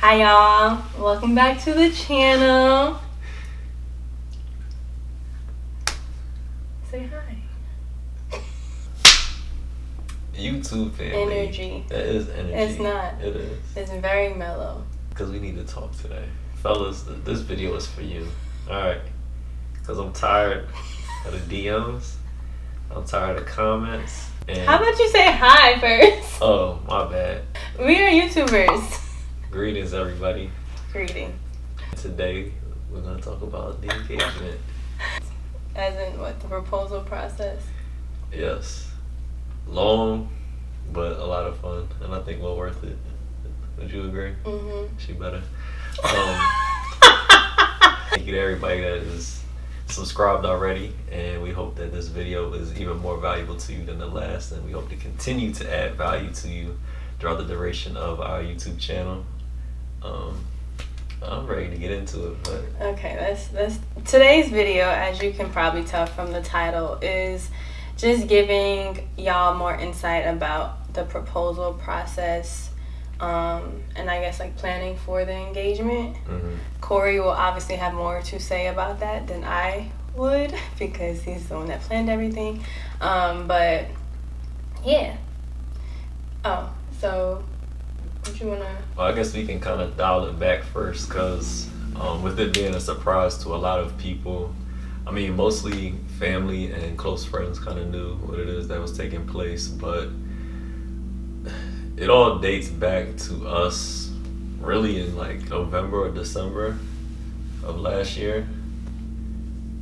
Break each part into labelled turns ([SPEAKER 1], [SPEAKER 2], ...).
[SPEAKER 1] Hi y'all, welcome back to the channel. Say hi.
[SPEAKER 2] YouTube family.
[SPEAKER 1] Energy.
[SPEAKER 2] That is energy.
[SPEAKER 1] It's not.
[SPEAKER 2] It is.
[SPEAKER 1] It's very mellow.
[SPEAKER 2] Because we need to talk today. Fellas, this video is for you. Alright. Because I'm tired of the DMs. I'm tired of comments. And
[SPEAKER 1] How about you say hi first?
[SPEAKER 2] Oh, my bad.
[SPEAKER 1] We are YouTubers.
[SPEAKER 2] Greetings, everybody.
[SPEAKER 1] Greeting.
[SPEAKER 2] Today, we're going to talk about the engagement.
[SPEAKER 1] As in what, the proposal process?
[SPEAKER 2] Yes. Long, but a lot of fun. And I think well worth it. Would you agree?
[SPEAKER 1] Mm-hmm.
[SPEAKER 2] She better. Thank you to everybody that is subscribed already, and we hope that this video is even more valuable to you than the last, and we hope to continue to add value to you throughout the duration of our YouTube channel. I'm ready to get into it, but
[SPEAKER 1] Okay, let's today's video, as you can probably tell from the title, is just giving y'all more insight about the proposal process, and I guess like planning for the engagement. Corey will obviously have more to say about that than I would because he's the one that planned everything. But yeah. Oh, so what you wanna?
[SPEAKER 2] well, I guess we can kind of dial it back first, because with it being a surprise to a lot of people, I mean, mostly family and close friends kind of knew what it is that was taking place, but it all dates back to us really in like November or December of last year.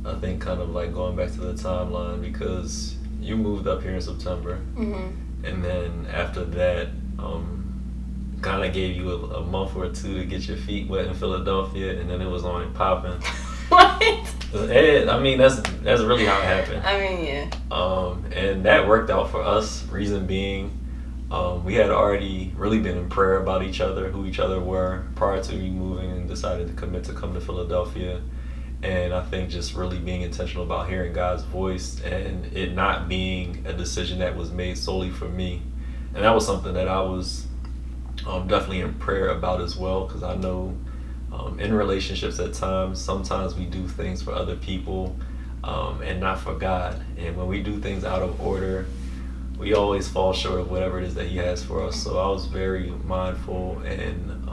[SPEAKER 2] I think kind of like going back to the timeline, because you moved up here in September, and then after that, kind of gave you a month or two to get your feet wet in Philadelphia, and then it was on and popping.
[SPEAKER 1] What?
[SPEAKER 2] I mean, that's really how it happened.
[SPEAKER 1] I mean, yeah.
[SPEAKER 2] And that worked out for us. Reason being, we had already really been in prayer about each other, who each other were, prior to me moving and decided to commit to come to Philadelphia. And I think just really being intentional about hearing God's voice and it not being a decision that was made solely for me. And that was something that I was definitely in prayer about as well, because I know in relationships at times, sometimes we do things for other people and not for God. And when we do things out of order, we always fall short of whatever it is that He has for us. So I was very mindful and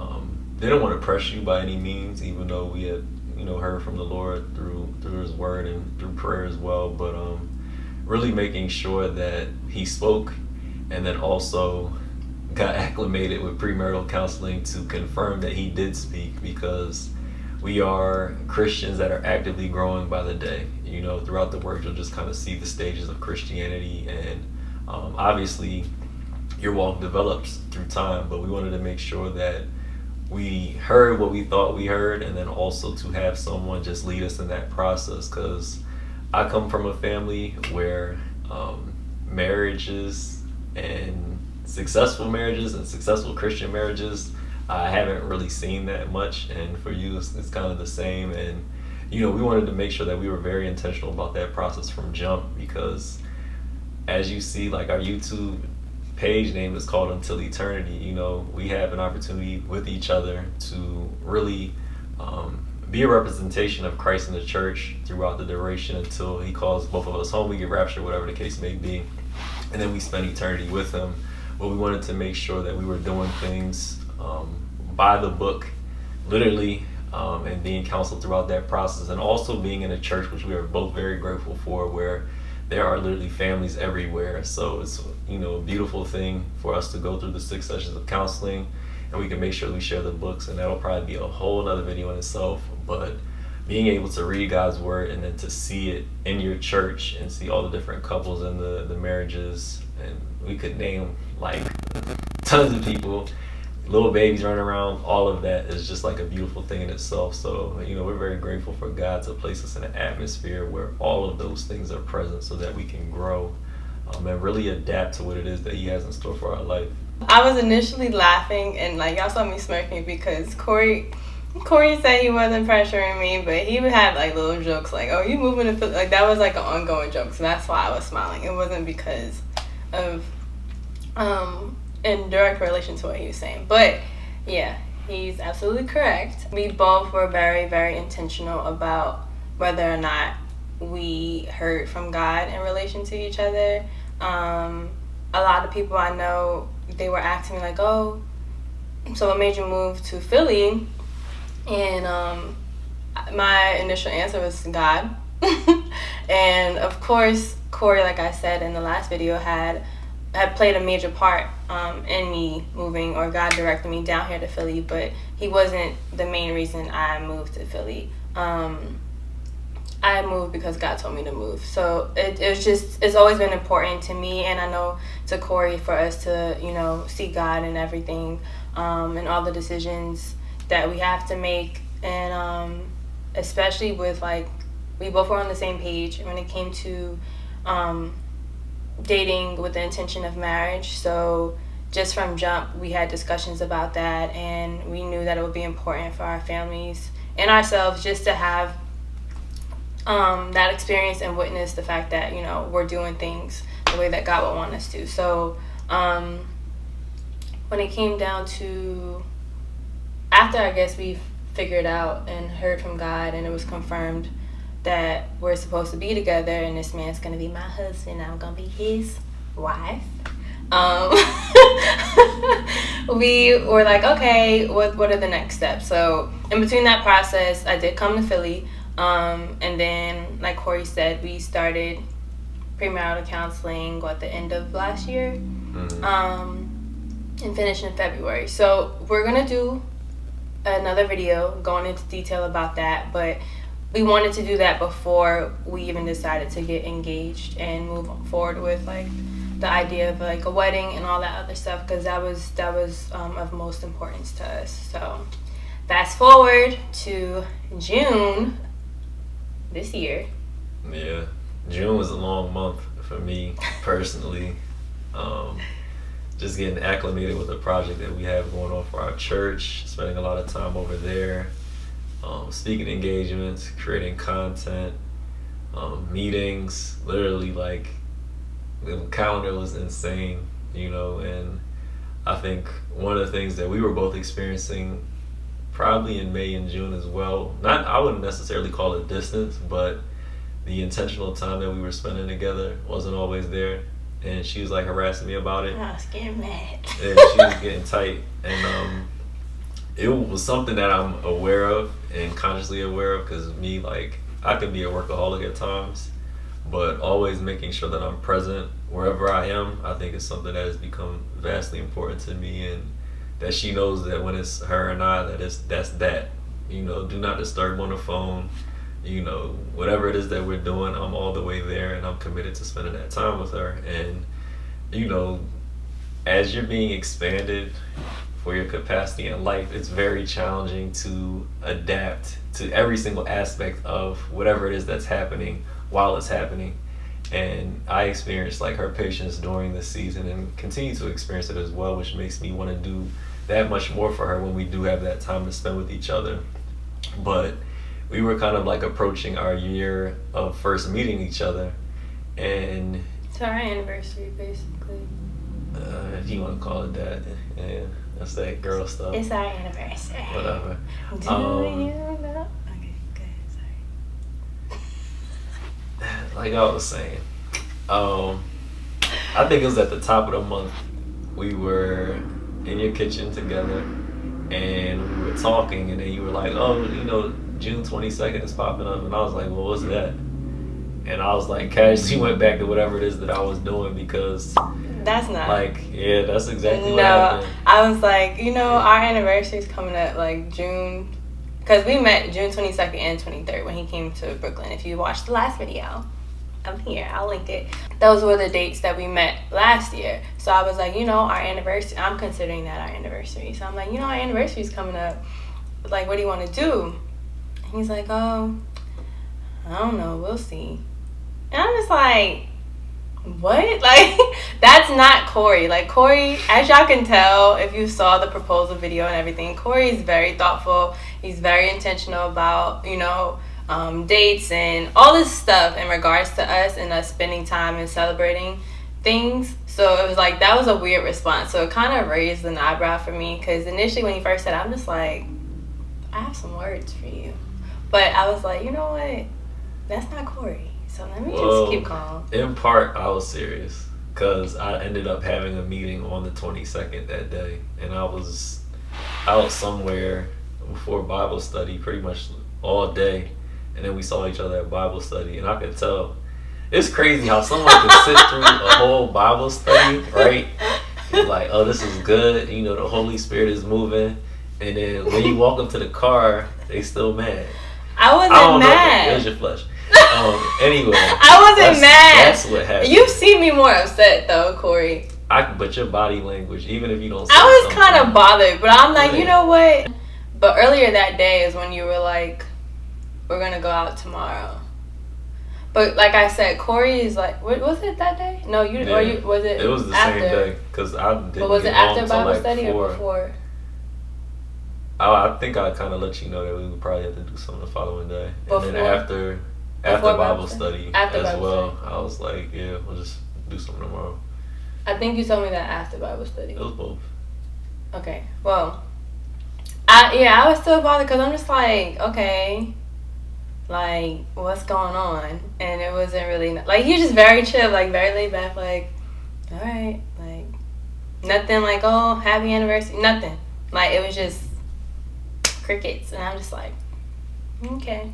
[SPEAKER 2] didn't want to press you by any means, even though we had heard from the Lord through His Word and through prayer as well. But really making sure that He spoke, and then also got acclimated with premarital counseling to confirm that He did speak, because we are Christians that are actively growing by the day. Throughout the Word, you'll just kind of see the stages of Christianity, and obviously your walk develops through time, but we wanted to make sure that we heard what we thought we heard, and then also to have someone just lead us in that process, because I come from a family where marriages and successful marriages and successful Christian marriages, I haven't really seen that much, and for you it's kind of the same. And we wanted to make sure that we were very intentional about that process from jump, because as you see, like, our YouTube page name is called Until Eternity. We have an opportunity with each other to really be a representation of Christ in the church throughout the duration until He calls both of us home, we get raptured, whatever the case may be, and then we spend eternity with Him. But we wanted to make sure that we were doing things by the book, literally, and being counseled throughout that process, and also being in a church which we are both very grateful for, where there are literally families everywhere. So it's a beautiful thing for us to go through the 6 sessions of counseling, and we can make sure we share the books, and that'll probably be a whole other video in itself. But being able to read God's Word and then to see it in your church and see all the different couples and the marriages, and we could name like tons of people, little babies running around, all of that is just like a beautiful thing in itself. So we're very grateful for God to place us in an atmosphere where all of those things are present, so that we can grow and really adapt to what it is that He has in store for our life.
[SPEAKER 1] I was initially laughing, and like y'all saw me smirking, because Corey said he wasn't pressuring me, but he would have like little jokes like, "Oh, you moving to Philly?" Like that was like an ongoing joke, so that's why I was smiling. It wasn't because of in direct relation to what he was saying. But yeah, He's absolutely correct. We both were very, very intentional about whether or not we heard from God in relation to each other. A lot of people I know, they were asking me like, oh, so what made you move to Philly? And my initial answer was God. And of course, Corey, like I said in the last video, had played a major part in me moving, or God directed me down here to Philly, but he wasn't the main reason I moved to Philly. I moved because God told me to move. So it's always been important to me, and I know to Corey, for us to, see God in everything, and all the decisions that we have to make. And especially with, like, we both were on the same page when it came to dating with the intention of marriage. So just from jump, we had discussions about that, and we knew that it would be important for our families and ourselves just to have that experience and witness the fact that, we're doing things the way that God would want us to. So when it came down to, after I guess we figured out and heard from God, and it was confirmed that we're supposed to be together, and this man's going to be my husband, I'm going to be his wife. We were like, okay, what are the next steps? So in between that process, I did come to Philly. And then, like Corey said, we started premarital counseling at the end of last year, and finished in February. So we're going to do another video going into detail about that, but we wanted to do that before we even decided to get engaged and move forward with, like, the idea of, like, a wedding and all that other stuff, because that was of most importance to us. So fast forward to June this year.
[SPEAKER 2] Yeah, June was a long month for me personally. Just getting acclimated with the project that we have going on for our church, spending a lot of time over there, speaking engagements, creating content, meetings. Literally, like, the calendar was insane, and I think one of the things that we were both experiencing probably in May and June as well, I wouldn't necessarily call it distance, but the intentional time that we were spending together wasn't always there. And she was, like, harassing me about it.
[SPEAKER 1] I was getting mad.
[SPEAKER 2] And she was getting tight. And it was something that I'm aware of and consciously aware of, because me, like, I can be a workaholic at times, but always making sure that I'm present wherever I am, I think is something that has become vastly important to me, and that she knows that when it's her and I, that's that. Do not disturb on the phone. Whatever it is that we're doing, I'm all the way there, and I'm committed to spending that time with her. And as you're being expanded for your capacity in life, it's very challenging to adapt to every single aspect of whatever it is that's happening while it's happening. And I experienced, like, her patience during this season, and continue to experience it as well, which makes me want to do that much more for her when we do have that time to spend with each other. But we were kind of, like, approaching our year of first meeting each other, and
[SPEAKER 1] it's our anniversary, basically.
[SPEAKER 2] If you want to call it that, yeah, that's that girl stuff.
[SPEAKER 1] It's our anniversary.
[SPEAKER 2] Whatever.
[SPEAKER 1] Do you know? Okay, go ahead, sorry.
[SPEAKER 2] Like I was saying, I think it was at the top of the month. We were in your kitchen together, and we were talking, and then you were like, oh, June 22nd is popping up, and I was like, well, what's that? And I was like, casually went back to whatever it is that I was doing, because
[SPEAKER 1] that's not,
[SPEAKER 2] like, yeah, that's exactly what happened.
[SPEAKER 1] I was like, our anniversary is coming up, like, June, because we met June 22nd and 23rd when he came to Brooklyn. If you watched the last video, I'm here, I'll link it. Those were the dates that we met last year. So I was like, our anniversary, I'm considering that our anniversary. So I'm like, our anniversary is coming up. Like, what do you want to do? And he's like, oh, I don't know, we'll see. And I'm just like, what? Like, that's not Corey. Like, Corey, as y'all can tell if you saw the proposal video and everything, Corey is very thoughtful. He's very intentional about, dates and all this stuff in regards to us and us spending time and celebrating things. So it was like, that was a weird response. So it kind of raised an eyebrow for me, because initially when he first said it, I'm just like, I have some words for you. But I was like, you know what? That's not Corey. So let me just keep calm.
[SPEAKER 2] In part, I was serious, because I ended up having a meeting on the 22nd that day, and I was out somewhere before Bible study pretty much all day, and then we saw each other at Bible study, and I could tell. It's crazy how someone can sit through a whole Bible study, right? You're like, oh, this is good. You know, the Holy Spirit is moving. And then when you walk up to the car, they still mad.
[SPEAKER 1] I wasn't mad.
[SPEAKER 2] It was your flesh. Anyway.
[SPEAKER 1] I wasn't mad.
[SPEAKER 2] That's what happened.
[SPEAKER 1] You've seen me more upset, though, Corey.
[SPEAKER 2] But your body language, even if you don't say
[SPEAKER 1] I was kind of bothered, but I'm like, you know what? But earlier that day is when you were like, we're going to go out tomorrow. But like I said, Corey is like, was it that day? No, was it?
[SPEAKER 2] It was the
[SPEAKER 1] after?
[SPEAKER 2] same day, because I didn't.
[SPEAKER 1] But was it after Bible study 4. Or before?
[SPEAKER 2] I think I kind of let you know that we would probably have to do something the following day,
[SPEAKER 1] Before?
[SPEAKER 2] And then after Bible study as well, I was like, yeah, we'll just do something tomorrow.
[SPEAKER 1] I think you told me that after Bible study.
[SPEAKER 2] It was both.
[SPEAKER 1] Okay, well, I was still bothered, because I'm just like, okay. Like, what's going on? And it wasn't really, like, he was just very chill, like, very laid back, like, all right, like, nothing like, oh, happy anniversary, nothing. Like, it was just crickets, and I'm just like, okay.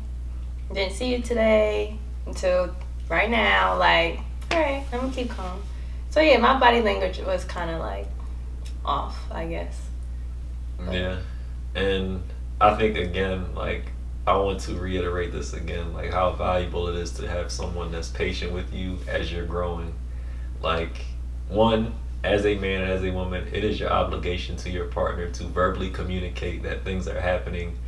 [SPEAKER 1] Didn't see you today until right now, like, all right, I'm gonna keep calm. So, yeah, my body language was kind of, like, off, I guess. But.
[SPEAKER 2] Yeah, and I think, again, like, I want to reiterate this again, like how valuable it is to have someone that's patient with you as you're growing. Like, one, as a man, as a woman, it is your obligation to your partner to verbally communicate that things are happening,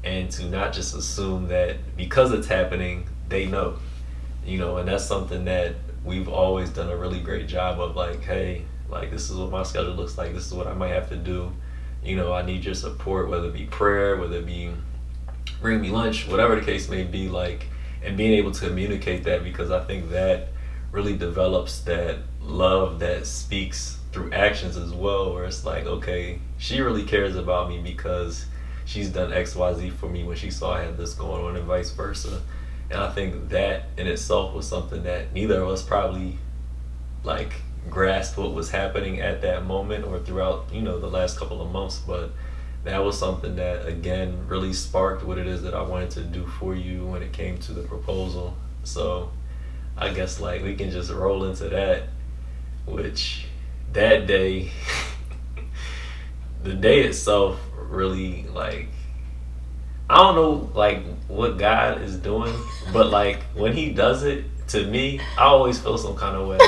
[SPEAKER 2] and to not just assume that because it's happening, they know. You know, and that's something that we've always done a really great job of, like, hey, like, this is what my schedule looks like, this is what I might have to do. You know, I need your support, whether it be prayer, whether it be bring me lunch, whatever the case may be, like, and being able to communicate that, because I think that really develops that love that speaks through actions as well, where it's like, okay, she really cares about me because she's done XYZ for me when she saw I had this going on, and vice versa. And I think that in itself was something that neither of us probably, like, grasped what was happening at that moment or throughout, you know, the last couple of months, but that was something that, again, really sparked what it is that I wanted to do for you when it came to the proposal. So I guess, like, we can just roll into that, which that day, the day itself really, like, I don't know, like, what God is doing, but, like, when he does it, to me, I always feel some kind of way.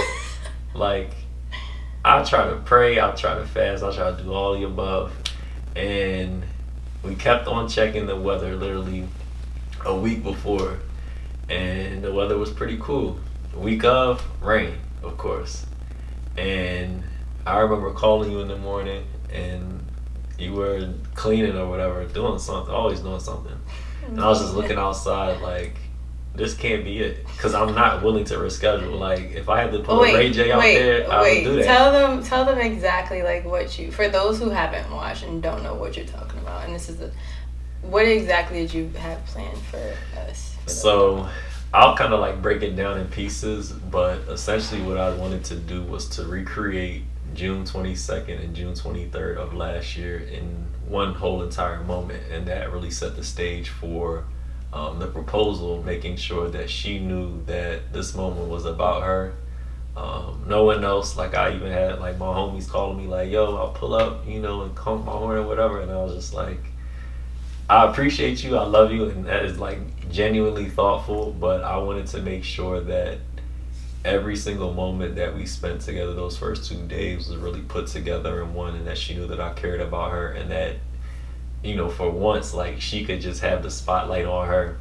[SPEAKER 2] Like, I try to pray, I try to fast, I try to do all the above. And we kept on checking the weather literally a week before, and the weather was pretty cool. The week of, rain, of course. And I remember calling you in the morning, and you were cleaning or whatever, doing something, always doing something. And I was just looking outside like, this can't be it, because I'm not willing to reschedule. Like, if I had to put Ray J out there, I would do that.
[SPEAKER 1] Tell them exactly, like, what you, for those who haven't watched and don't know what you're talking about, and this is what exactly did you have planned for us?
[SPEAKER 2] So I'll kind of, like, break it down in pieces, but essentially what I wanted to do was to recreate June 22nd and June 23rd of last year in one whole entire moment, and that really set the stage for the proposal, making sure that she knew that this moment was about her. No one else. Like, I even had, like, my homies calling me like, yo, I'll pull up, you know, and honk my horn or whatever, and I was just like, I appreciate you, I love you, and that is, like, genuinely thoughtful, but I wanted to make sure that every single moment that we spent together those first 2 days was really put together in one, and that she knew that I cared about her, and that, you know, for once, like, she could just have the spotlight on her,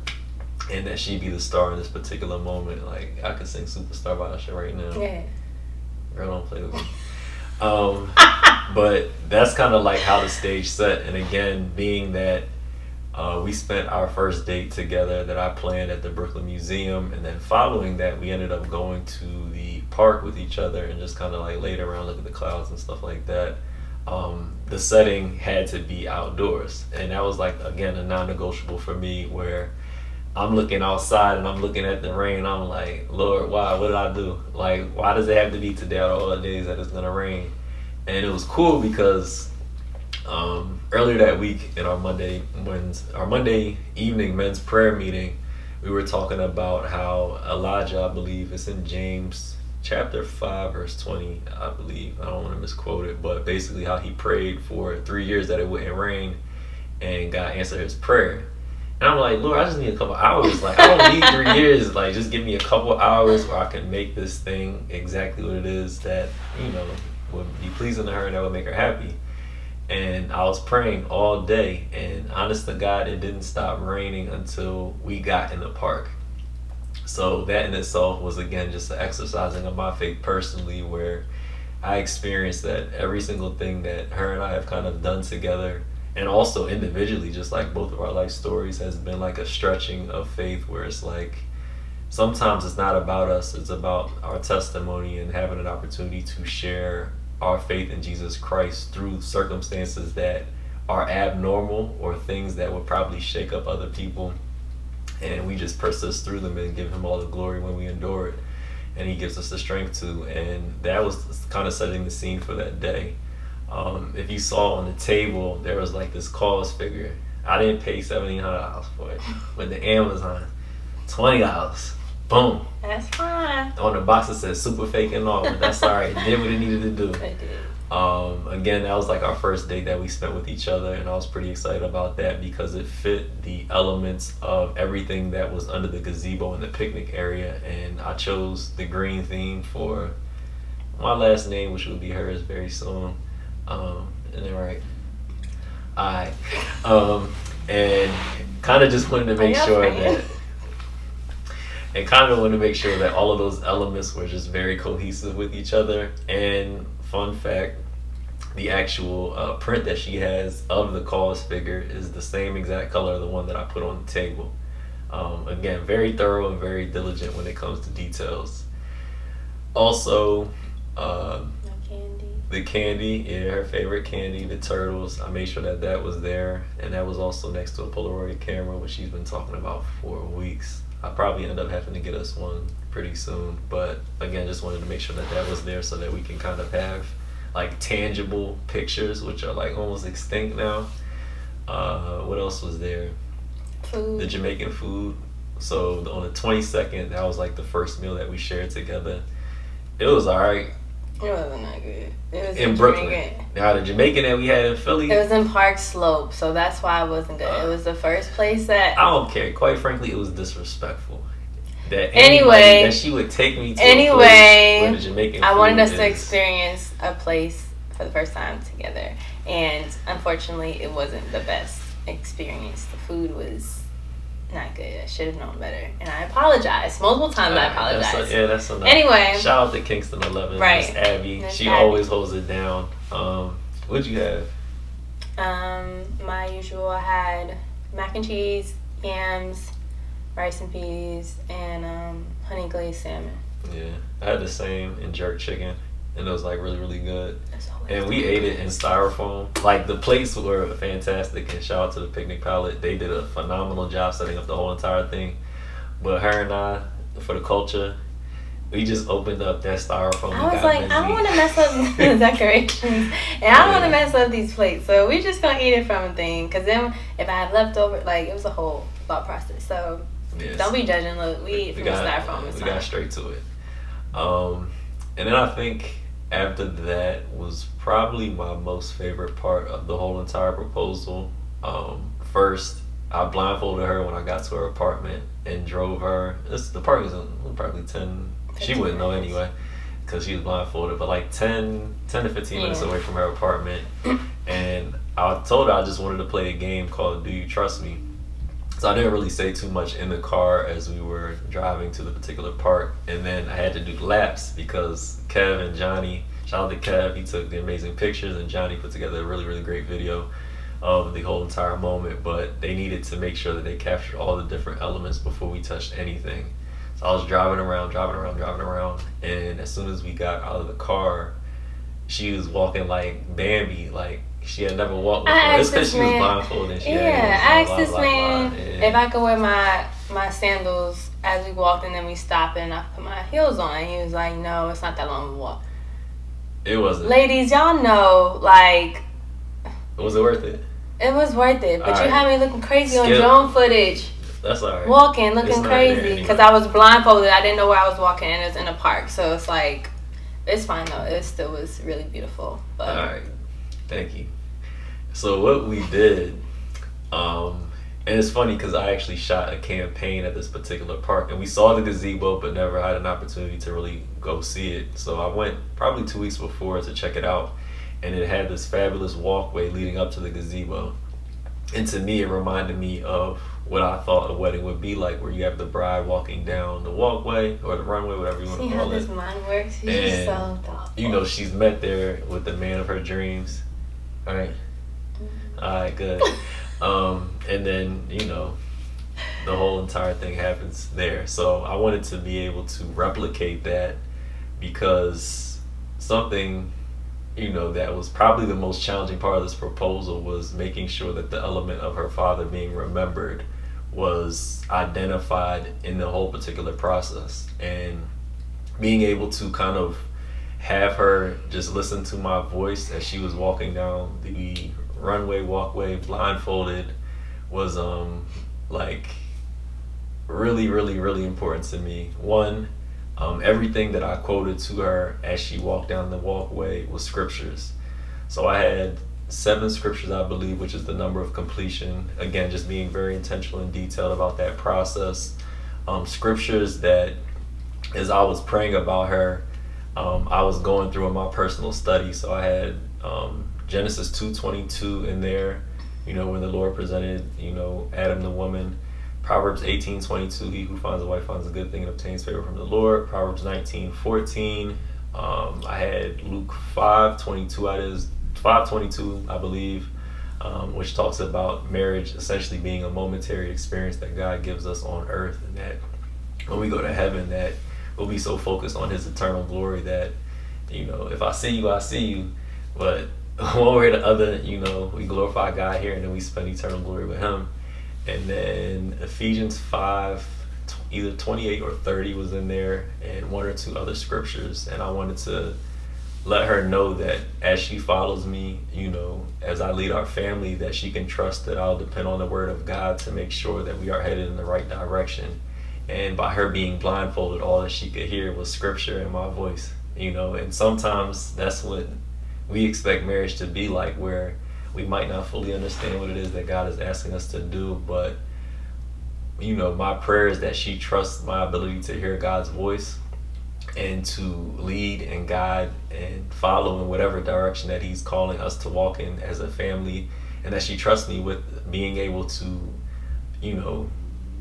[SPEAKER 2] and that she'd be the star in this particular moment. Like, I could sing Superstar by Usher right now.
[SPEAKER 1] Yeah.
[SPEAKER 2] Girl, don't play with me. But that's kind of like how the stage set. And again, being that We spent our first date together that I planned at the Brooklyn Museum, and then following that, we ended up going to the park with each other and just kind of like laid around, look at the clouds and stuff like that. The setting had to be outdoors, and that was like again a non-negotiable for me, where I'm looking outside and I'm looking at the rain. I'm like, Lord, why? What did I do? Like, why does it have to be today out of all the days that it's gonna rain? And it was cool because earlier that week in our Monday evening men's prayer meeting, we were talking about how Elijah, I believe it's in James chapter 5 verse 20, I believe, I don't want to misquote it, but basically how he prayed for 3 years that it wouldn't rain, and God answered his prayer. And I'm like, Lord, I just need a couple hours. Like, I don't need 3 years. Like, just give me a couple hours where I can make this thing exactly what it is that, would be pleasing to her and that would make her happy. And I was praying all day, and honest to God, it didn't stop raining until we got in the park. So that in itself was, again, just an exercising of my faith personally, where I experienced that every single thing that her and I have kind of done together, and also individually, just like both of our life stories, has been like a stretching of faith, where it's like sometimes it's not about us, it's about our testimony and having an opportunity to share our faith in Jesus Christ through circumstances that are abnormal or things that would probably shake up other people, and we just persist through them and give him all the glory when we endure it, and he gives us the strength to. And that was kind of setting the scene for that day. If you saw on the table, there was like this cause figure. I didn't pay $1,700 for it, but the Amazon, $20. Boom.
[SPEAKER 1] That's fine.
[SPEAKER 2] On the box it says super fake and all, but that's all right. It did what it needed to do.
[SPEAKER 1] It did.
[SPEAKER 2] Again, that was like our first date that we spent with each other, and I was pretty excited about that because it fit the elements of everything that was under the gazebo in the picnic area. And I chose the green theme for my last name, which will be hers very soon. And then alright. And kind of just wanted to make sure that all of those elements were just very cohesive with each other. And fun fact, the actual print that she has of the cause figure is the same exact color of the one that I put on the table. Again, very thorough and very diligent when it comes to details. Also, the candy, yeah, her favorite candy, the turtles. I made sure that that was there, and that was also next to a Polaroid camera, which she's been talking about for weeks. I probably end up having to get us one pretty soon, but again, just wanted to make sure that that was there so that we can kind of have like tangible pictures, which are like almost extinct now. What else was there?
[SPEAKER 1] Food.
[SPEAKER 2] The Jamaican food. So on the 22nd, that was like the first meal that we shared together. It was alright.
[SPEAKER 1] It wasn't that good. It was
[SPEAKER 2] in Brooklyn. Now the Jamaican that we had in Philly,
[SPEAKER 1] it was in Park Slope, so that's why it wasn't good. It was the first place that
[SPEAKER 2] I don't care. Quite frankly, it was disrespectful. That that she would take me to a place where the Jamaican
[SPEAKER 1] I wanted us
[SPEAKER 2] food
[SPEAKER 1] to
[SPEAKER 2] is.
[SPEAKER 1] experience a place for the first time together, and unfortunately, it wasn't the best experience. The food was not good. I should have known better, and I apologize multiple times. I apologize.
[SPEAKER 2] That's enough.
[SPEAKER 1] Anyway,
[SPEAKER 2] shout out to Kingston 11,
[SPEAKER 1] right?
[SPEAKER 2] Miss Abby.
[SPEAKER 1] Miss
[SPEAKER 2] She
[SPEAKER 1] Abby.
[SPEAKER 2] always holds it down. What'd you have?
[SPEAKER 1] My usual. I had mac and cheese, yams, rice and peas, and honey glazed salmon.
[SPEAKER 2] Yeah, I had the same, and jerk chicken, and it was like really, really good.
[SPEAKER 1] always
[SPEAKER 2] And we ate it in styrofoam. Like, the plates were fantastic, and shout out to the Picnic Palette. They did a phenomenal job setting up the whole entire thing. But her and I, for the culture, we just opened up that styrofoam.
[SPEAKER 1] I was like, I don't want to mess up the decorations, and I don't want to mess up these plates. So we're just gonna eat it from a thing. Cause then if I had leftover, like, it was a whole thought process. So
[SPEAKER 2] Yes.
[SPEAKER 1] don't be judging. Look, we eat from the styrofoam. It's
[SPEAKER 2] We
[SPEAKER 1] fine.
[SPEAKER 2] got straight to it. And then I think after that was probably my most favorite part of the whole entire proposal. First, I blindfolded her when I got to her apartment and drove her. The park was probably 10. She wouldn't know anyway because she was blindfolded, but like 10 to 15 minutes away from her apartment. And I told her I just wanted to play a game called Do You Trust Me? So I didn't really say too much in the car as we were driving to the particular park. And then I had to do laps because Kev and Johnny, shout out to Kev, he took the amazing pictures, and Johnny put together a really, really great video. of the whole entire moment, but they needed to make sure that they captured all the different elements before we touched anything. So I was driving around, and as soon as we got out of the car, she was walking like Bambi, like she had never walked before. It's because she was blindfolded and she
[SPEAKER 1] I asked
[SPEAKER 2] blah,
[SPEAKER 1] this
[SPEAKER 2] blah,
[SPEAKER 1] man
[SPEAKER 2] blah.
[SPEAKER 1] if I could wear my sandals as we walked, and then we stopped and I put my heels on. And he was like, no, it's not that long of a walk.
[SPEAKER 2] It wasn't.
[SPEAKER 1] Ladies, y'all know, like...
[SPEAKER 2] Was it worth it?
[SPEAKER 1] It was worth it, but
[SPEAKER 2] all
[SPEAKER 1] you
[SPEAKER 2] right.
[SPEAKER 1] had me looking crazy on drone footage.
[SPEAKER 2] That's alright.
[SPEAKER 1] Walking, looking crazy. Because
[SPEAKER 2] anyway.
[SPEAKER 1] I was blindfolded. I didn't know where I was walking, and it was in a park. So it's like, it's fine though. It still was really beautiful. But
[SPEAKER 2] alright. Thank you. So what we did, and it's funny because I actually shot a campaign at this particular park, and we saw the gazebo but never had an opportunity to really go see it. So I went probably 2 weeks before to check it out, and it had this fabulous walkway leading up to the gazebo. And to me, it reminded me of what I thought a wedding would be like, where you have the bride walking down the walkway or the runway, whatever you want to call it.
[SPEAKER 1] See how this mind works? He's just so thoughtful.
[SPEAKER 2] You know, she's met there with the man of her dreams. All right. All right, good. And then, you know, the whole entire thing happens there. So I wanted to be able to replicate that, because something, you know, that was probably the most challenging part of this proposal was making sure that the element of her father being remembered was identified in the whole particular process, and being able to kind of have her just listen to my voice as she was walking down the walkway blindfolded was like really important to me. One, everything that I quoted to her as she walked down the walkway was scriptures. So I had 7 scriptures, I believe, which is the number of completion. Again, just being very intentional and detailed about that process. Scriptures that, as I was praying about her, I was going through in my personal study. So I had Genesis 2:22 in there, you know, when the Lord presented, you know, Adam the woman. Proverbs 18:22, he who finds a wife finds a good thing and obtains favor from the Lord. Proverbs 19:14. I had Luke 5:22, I believe, which talks about marriage essentially being a momentary experience that God gives us on earth, and that when we go to heaven, that we'll be so focused on his eternal glory that, you know, if I see you, I see you. But one way or the other, you know, we glorify God here and then we spend eternal glory with him. And then Ephesians 5, either 28 or 30 was in there, and 1 or 2 other scriptures. And I wanted to let her know that as she follows me, you know, as I lead our family, that she can trust that I'll depend on the word of God to make sure that we are headed in the right direction. And by her being blindfolded, all that she could hear was scripture and my voice, you know. And sometimes that's what we expect marriage to be like, where we might not fully understand what it is that God is asking us to do, but, you know, my prayer is that she trusts my ability to hear God's voice and to lead and guide and follow in whatever direction that he's calling us to walk in as a family, and that she trusts me with being able to, you know,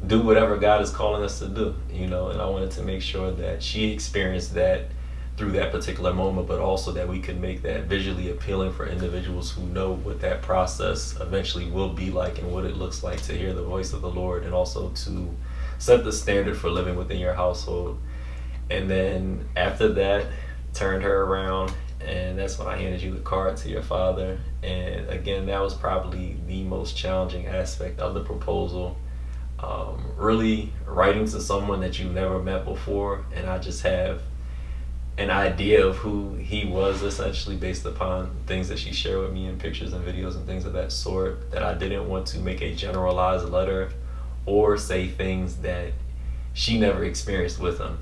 [SPEAKER 2] do whatever God is calling us to do, you know. And I wanted to make sure that she experienced that through that particular moment, but also that we could make that visually appealing for individuals who know what that process eventually will be like and what it looks like to hear the voice of the Lord, and also to set the standard for living within your household. And then after that, turned her around, and that's when I handed you the card to your father. And again, that was probably the most challenging aspect of the proposal. Really writing to someone that you've never met before, and I just have an idea of who he was, essentially based upon things that she shared with me in pictures and videos and things of that sort, that I didn't want to make a generalized letter or say things that she never experienced with him.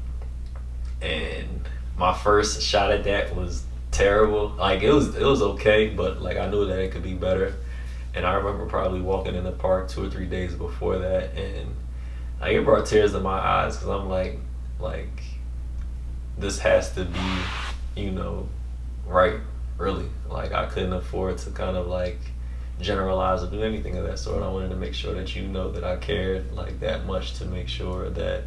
[SPEAKER 2] And my first shot at that was terrible. Like, it was okay, but like I knew that it could be better. And I remember probably walking in the park 2 or 3 days before that, and like it brought tears to my eyes, because I'm like this has to be, you know, right, really. Like, I couldn't afford to kind of like generalize or do anything of that sort. I wanted to make sure that you know that I cared like that much, to make sure that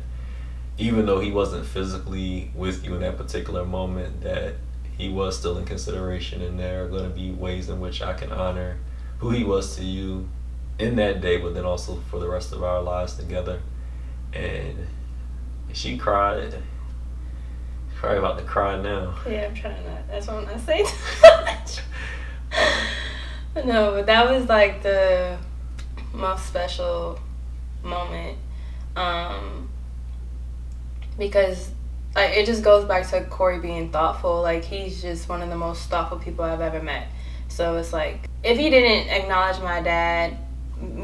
[SPEAKER 2] even though he wasn't physically with you in that particular moment, that he was still in consideration, and there are going to be ways in which I can honor who he was to you in that day, but then also for the rest of our lives together. And she cried. Probably about to cry now.
[SPEAKER 1] Yeah, I'm trying not. That's why I'm not saying too much. No, but that was like the most special moment. Because like it just goes back to Corey being thoughtful. Like he's just one of the most thoughtful people I've ever met. So it's like if he didn't acknowledge my dad,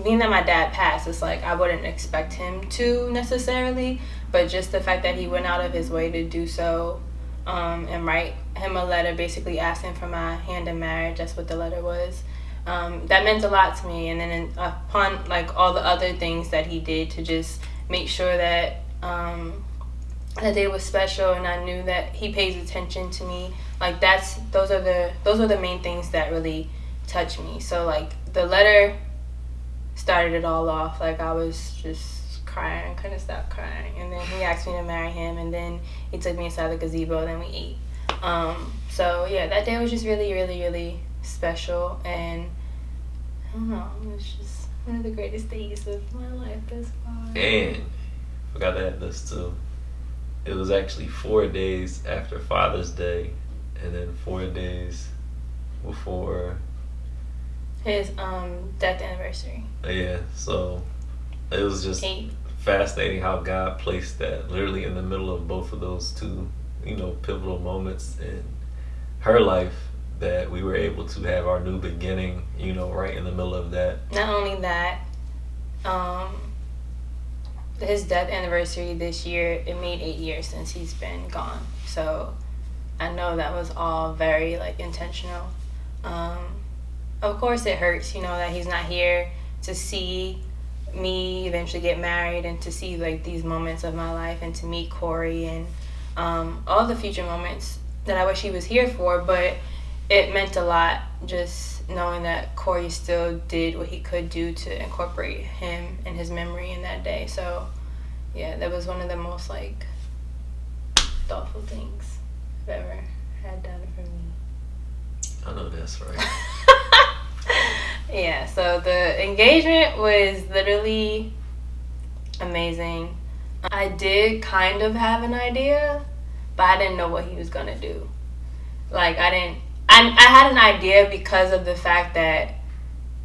[SPEAKER 1] being that my dad passed, it's like I wouldn't expect him to necessarily, but just the fact that he went out of his way to do so, and write him a letter basically asking for my hand in marriage. That's what the letter was. That meant a lot to me. And then upon like all the other things that he did to just make sure that that day was special, and I knew that he pays attention to me. Like those are the main things that really touched me. So like the letter started it all off. Like I was just crying, couldn't stop crying. And then he asked me to marry him, and then he took me inside the gazebo, and then we ate. So yeah, that day was just really, really, really special, and I don't know, it was just one of the greatest days of my life thus far.
[SPEAKER 2] And forgot to add this too. It was actually 4 days after Father's Day, and then 4 days before
[SPEAKER 1] his death anniversary.
[SPEAKER 2] Yeah, so it was just fascinating how God placed that literally in the middle of both of those two, pivotal moments in her life, that we were able to have our new beginning, right in the middle of that.
[SPEAKER 1] Not only that, his death anniversary this year, it made 8 years since he's been gone. So I know that was all very like intentional. Of course it hurts, that he's not here to see me eventually get married, and to see like these moments of my life, and to meet Corey, and all the future moments that I wish he was here for. But it meant a lot just knowing that Corey still did what he could do to incorporate him and his memory in that day. So yeah, that was one of the most like thoughtful things I've ever had done for me.
[SPEAKER 2] I know that's right.
[SPEAKER 1] Yeah, so the engagement was literally amazing. I did kind of have an idea, but I didn't know what he was gonna do. Like I had an idea because of the fact that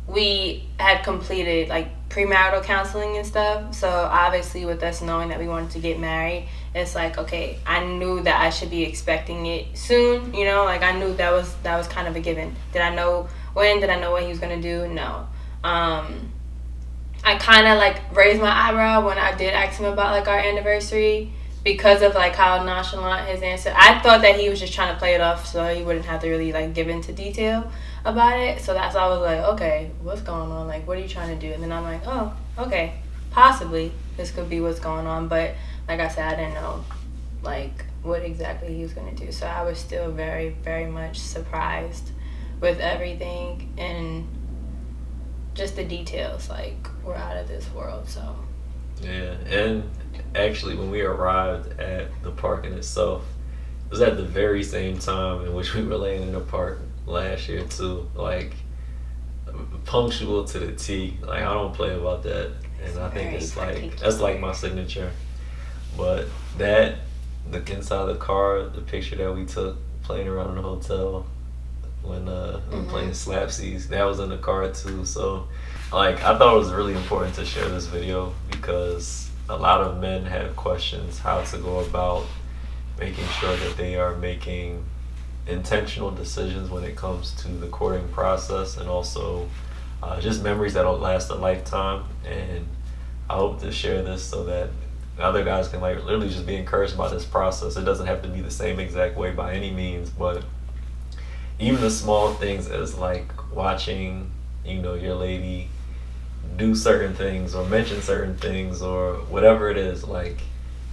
[SPEAKER 1] we had completed like premarital counseling and stuff. So obviously with us knowing that we wanted to get married, it's like, okay, I knew that I should be expecting it soon, like I knew that was kind of a given. Did I know when? Did I know what he was gonna do? No. I kind of like raised my eyebrow when I did ask him about like our anniversary, because of like how nonchalant his answer. I thought that he was just trying to play it off so he wouldn't have to really like give into detail about it. So that's why I was like, okay, what's going on? Like, what are you trying to do? And then I'm like, oh, okay, possibly this could be what's going on. But like I said, I didn't know like what exactly he was going to do. So I was still very, very much surprised with everything, and just the details like were out of this world. So
[SPEAKER 2] yeah. And actually when we arrived at the park in itself, it was at the very same time in which we were laying in the park last year too, like punctual to the T. Like I don't play about that, and I think it's like that's like my signature. But the inside of the car, the picture that we took playing around in the hotel when we were playing slapsies, that was in the car too. So like I thought it was really important to share this video, because a lot of men have questions how to go about making sure that they are making intentional decisions when it comes to the courting process, and also just memories that'll last a lifetime. And I hope to share this so that other guys can like literally just be encouraged by this process. It doesn't have to be the same exact way by any means, but even the small things as like watching, your lady do certain things or mention certain things or whatever it is, like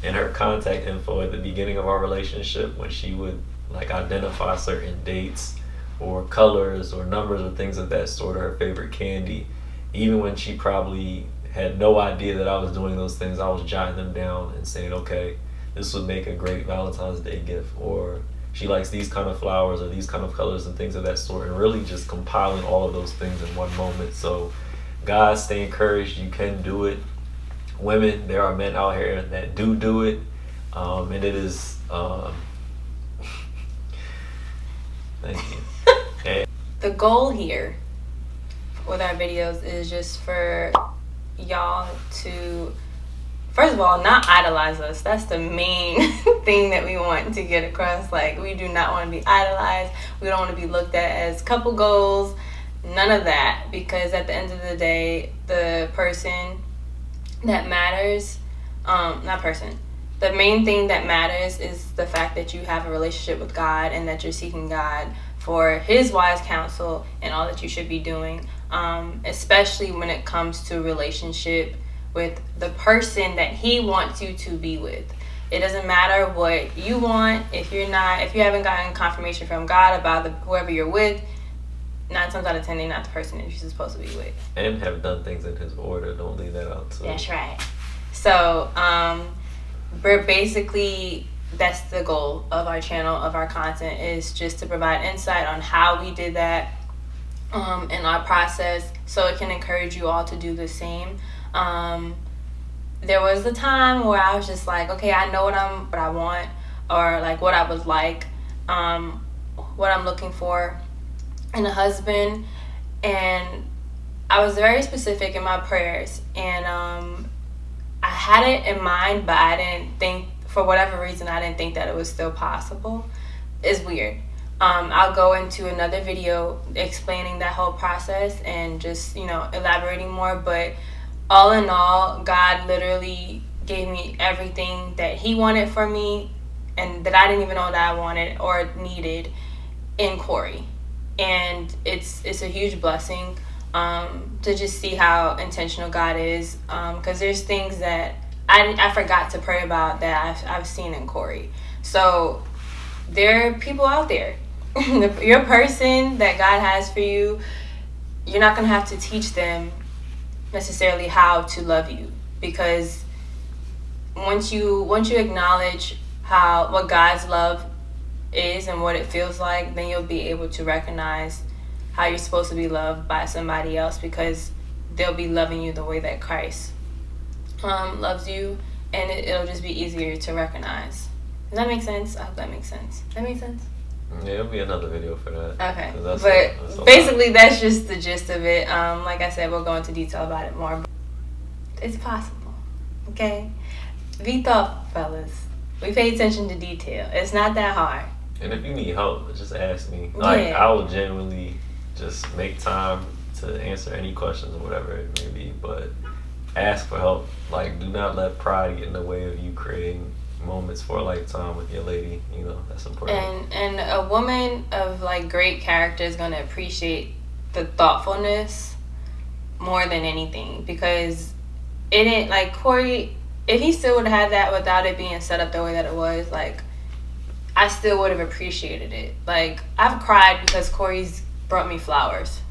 [SPEAKER 2] in her contact info at the beginning of our relationship, when she would like identify certain dates or colors or numbers or things of that sort, or her favorite candy, even when she probably had no idea that I was doing those things, I was jotting them down and saying, okay, this would make a great Valentine's Day gift, or she likes these kind of flowers or these kind of colors and things of that sort, and really just compiling all of those things in one moment. So guys, stay encouraged. You can do it. Women, there are men out here that do it, and it is thank you. And
[SPEAKER 1] the goal here with our videos is just for y'all to, first of all, not idolize us. That's the main thing that we want to get across. Like, we do not want to be idolized. We don't want to be looked at as couple goals. None of that. Because at the end of the day, the person that matters, the main thing that matters is the fact that you have a relationship with God and that you're seeking God for his wise counsel and all that you should be doing, especially when it comes to a relationship with the person that he wants you to be with. It doesn't matter what you want. If you haven't gotten confirmation from God about whoever you're with, 9 times out of 10, they're not the person that you're supposed to be with.
[SPEAKER 2] And have done things in his order. Don't leave that out too.
[SPEAKER 1] That's right. So, we're basically, that's the goal of our channel, of our content, is just to provide insight on how we did that in our process, so it can encourage you all to do the same. There was a time where I was just like, okay, I know what I want, or like what I would like, what I'm looking for in a husband, and I was very specific in my prayers, and I had it in mind, but I didn't think, for whatever reason, I didn't think that it was still possible. It's weird. I'll go into another video explaining that whole process and just, elaborating more, but all in all, God literally gave me everything that he wanted for me and that I didn't even know that I wanted or needed in Corey. And it's a huge blessing to just see how intentional God is, because there's things that I forgot to pray about that I've seen in Corey. So there are people out there. Your person that God has for you, you're not going to have to teach them necessarily how to love you, because once you acknowledge what God's love is and what it feels like, then you'll be able to recognize how you're supposed to be loved by somebody else, because they'll be loving you the way that Christ loves you, and it'll just be easier to recognize. Does that make sense? I hope that makes sense. That makes sense?
[SPEAKER 2] Yeah, it'll be another video for that.
[SPEAKER 1] Okay.
[SPEAKER 2] That's
[SPEAKER 1] Basically, that's just the gist of it. Like I said, we'll go into detail about it more. It's possible. Okay? Be thoughtful, fellas. We pay attention to detail. It's not that hard.
[SPEAKER 2] And if you need help, just ask me. Like, I will genuinely just make time to answer any questions or whatever it may be. But ask for help. Like, do not let pride get in the way of you creating moments for a lifetime with your lady. That's important.
[SPEAKER 1] And a woman of like great character is going to appreciate the thoughtfulness more than anything, because it ain't like Corey, if he still would have had that without it being set up the way that it was, like, I still would have appreciated it. Like, I've cried because Corey's brought me flowers.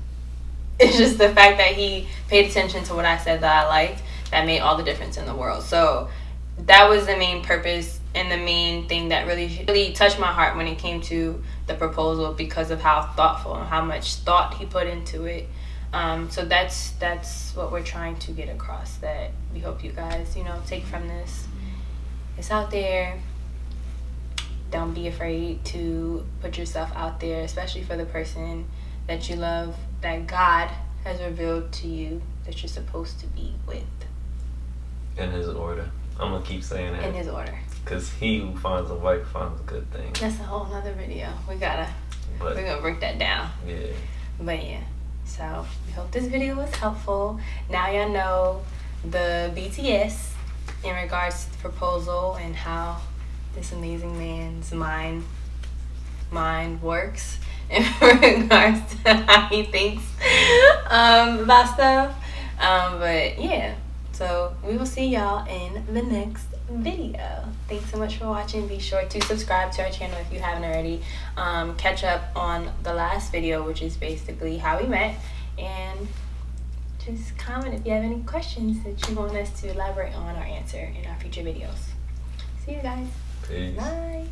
[SPEAKER 1] It's just the fact that he paid attention to what I said that I liked that made all the difference in the world. So that was the main purpose and the main thing that really touched my heart when it came to the proposal, because of how thoughtful and how much thought he put into it. So that's what we're trying to get across, that we hope you guys, take from this. It's out there. Don't be afraid to put yourself out there, especially for the person that you love, that God has revealed to you that you're supposed to be with.
[SPEAKER 2] In his order. I'm going to keep saying that.
[SPEAKER 1] In his order.
[SPEAKER 2] Because he who finds a wife finds a good thing.
[SPEAKER 1] That's a whole nother video. We're going to break that down.
[SPEAKER 2] Yeah.
[SPEAKER 1] But yeah. So, we hope this video was helpful. Now y'all know the BTS in regards to the proposal and how this amazing man's mind works in regards to how he thinks about stuff. But yeah. So we will see y'all in the next video. Thanks so much for watching. Be sure to subscribe to our channel if you haven't already. Catch up on the last video, which is basically how we met. And just comment if you have any questions that you want us to elaborate on or answer in our future videos. See you guys.
[SPEAKER 2] Peace.
[SPEAKER 1] Bye.